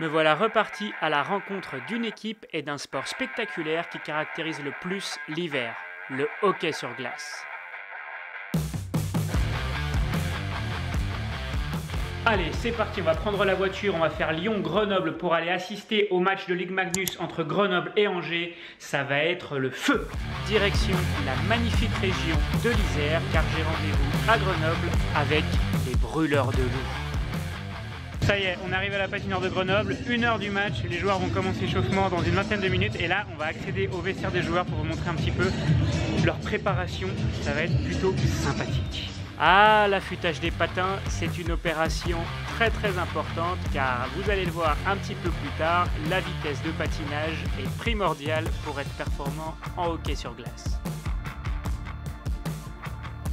Me voilà reparti à la rencontre d'une équipe et d'un sport spectaculaire qui caractérise le plus l'hiver, le hockey sur glace. Allez, c'est parti, on va prendre la voiture, on va faire Lyon-Grenoble pour aller assister au match de Ligue Magnus entre Grenoble et Angers. Ça va être le feu. Direction la magnifique région de l'Isère, car j'ai rendez-vous à Grenoble avec les brûleurs de loup. Ça y est, on arrive à la patinoire de Grenoble, 1 heure du match, les joueurs vont commencer l'échauffement dans une vingtaine de minutes et là on va accéder au vestiaire des joueurs pour vous montrer un petit peu leur préparation, ça va être plutôt sympathique. Ah, l'affûtage des patins, c'est une opération très importante car vous allez le voir un petit peu plus tard, la vitesse de patinage est primordiale pour être performant en hockey sur glace.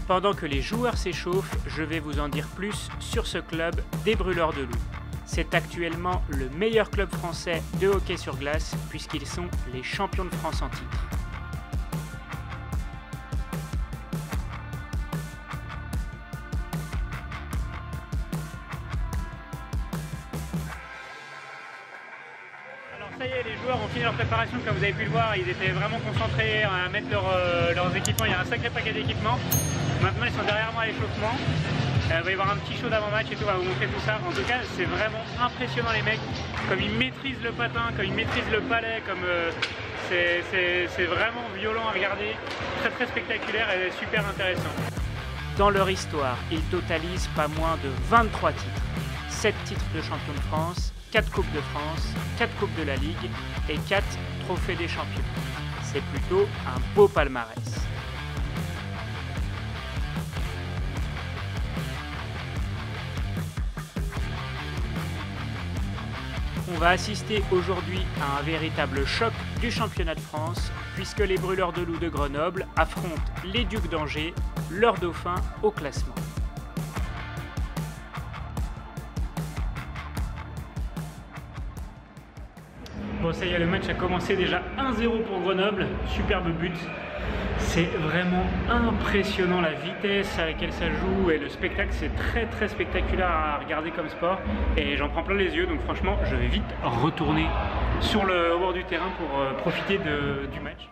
Pendant que les joueurs s'échauffent, je vais vous en dire plus sur ce club des Brûleurs de Loup. C'est actuellement le meilleur club français de hockey sur glace puisqu'ils sont les champions de France en titre. Alors ça y est, les joueurs ont fini leur préparation, comme vous avez pu le voir, ils étaient vraiment concentrés à mettre leurs équipements, il y a un sacré paquet d'équipements. Maintenant ils sont derrière moi à l'échauffement, il va y avoir un petit show d'avant-match et tout, on va vous montrer tout ça. En tout cas c'est vraiment impressionnant les mecs, comme ils maîtrisent le patin, comme ils maîtrisent le palais, comme c'est vraiment violent à regarder, très spectaculaire et super intéressant. Dans leur histoire, ils totalisent pas moins de 23 titres, 7 titres de champion de France, 4 Coupes de France, 4 Coupes de la Ligue et 4 Trophées des champions. C'est plutôt un beau palmarès. On va assister aujourd'hui à un véritable choc du championnat de France puisque les Brûleurs de Loup de Grenoble affrontent les Ducs d'Angers, leurs dauphins au classement. Bon, ça y est, le match a commencé déjà 1-0 pour Grenoble, superbe but. C'est vraiment impressionnant la vitesse à laquelle ça joue et le spectacle, c'est très spectaculaire à regarder comme sport et j'en prends plein les yeux, donc franchement je vais vite retourner au bord du terrain pour profiter du match.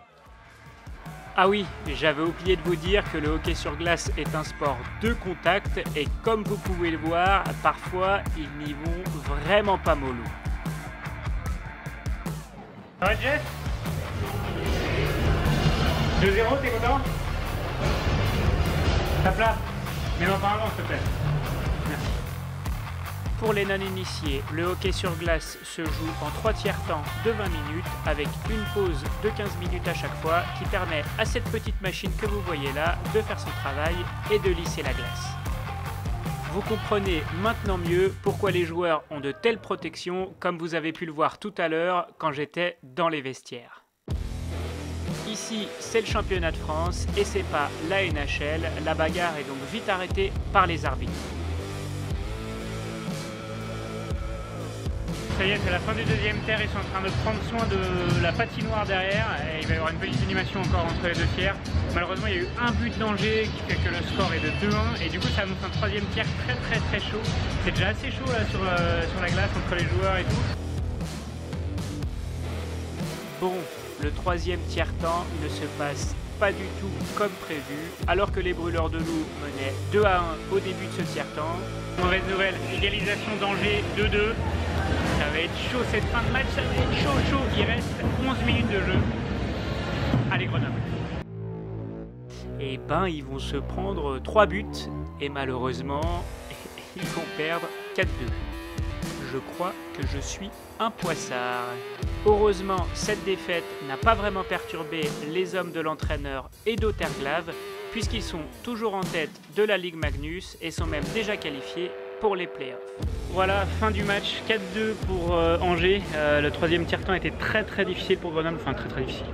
Ah oui, j'avais oublié de vous dire que le hockey sur glace est un sport de contact et comme vous pouvez le voir, parfois ils n'y vont vraiment pas mollo. Ça va Jeff ? 2-0, t'es content? Tape là, mets-moi par avant s'il te plaît. Merci. Pour les non-initiés, le hockey sur glace se joue en 3 tiers-temps de 20 minutes avec une pause de 15 minutes à chaque fois qui permet à cette petite machine que vous voyez là de faire son travail et de lisser la glace. Vous comprenez maintenant mieux pourquoi les joueurs ont de telles protections comme vous avez pu le voir tout à l'heure quand j'étais dans les vestiaires. Ici, c'est le championnat de France et c'est pas la NHL. La bagarre est donc vite arrêtée par les arbitres. Ça y est, c'est la fin du deuxième tiers. Ils sont en train de prendre soin de la patinoire derrière. Et il va y avoir une petite animation encore entre les deux tiers. Malheureusement, il y a eu un but d'Angers qui fait que le score est de 2-1. Et du coup, ça annonce un troisième tiers très chaud. C'est déjà assez chaud là sur la glace entre les joueurs et tout. Bon. Le troisième tiers-temps ne se passe pas du tout comme prévu, alors que les Brûleurs de Loup menaient 2-1 au début de ce tiers-temps. Mauvaise nouvelle, égalisation d'Angers 2-2. Ça va être chaud cette fin de match, ça va être chaud. Il reste 11 minutes de jeu. Allez Grenoble. Et ben ils vont se prendre 3 buts et malheureusement ils vont perdre 4-2. Je crois que je suis un poissard. Heureusement, cette défaite n'a pas vraiment perturbé les hommes de l'entraîneur et d'Auterglav, puisqu'ils sont toujours en tête de la Ligue Magnus et sont même déjà qualifiés pour les playoffs. Voilà, fin du match, 4-2 pour Angers. Le troisième tiers-temps était très difficile pour Grenoble, enfin très difficile.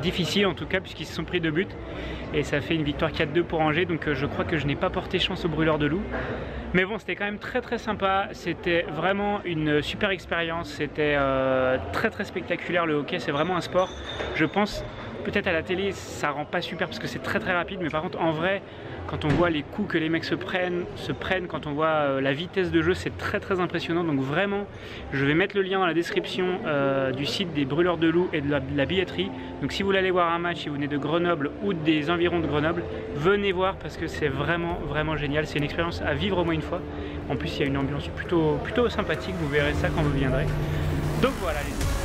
Difficile en tout cas puisqu'ils se sont pris 2 buts et ça fait une victoire 4-2 pour Angers, donc je crois que je n'ai pas porté chance aux Brûleurs de Loup. Mais bon, c'était quand même très sympa, c'était vraiment une super expérience, c'était très spectaculaire. Le hockey, c'est vraiment un sport, je pense, peut-être à la télé ça rend pas super parce que c'est très rapide, mais par contre en vrai Quand on voit les coups que les mecs se prennent quand on voit la vitesse de jeu, c'est très impressionnant. Donc vraiment, je vais mettre le lien dans la description du site des Brûleurs de Loups et de la billetterie. Donc si vous voulez aller voir un match, si vous venez de Grenoble ou des environs de Grenoble, venez voir parce que c'est vraiment génial. C'est une expérience à vivre au moins une fois. En plus, il y a une ambiance plutôt sympathique, vous verrez ça quand vous viendrez. Donc voilà les amis.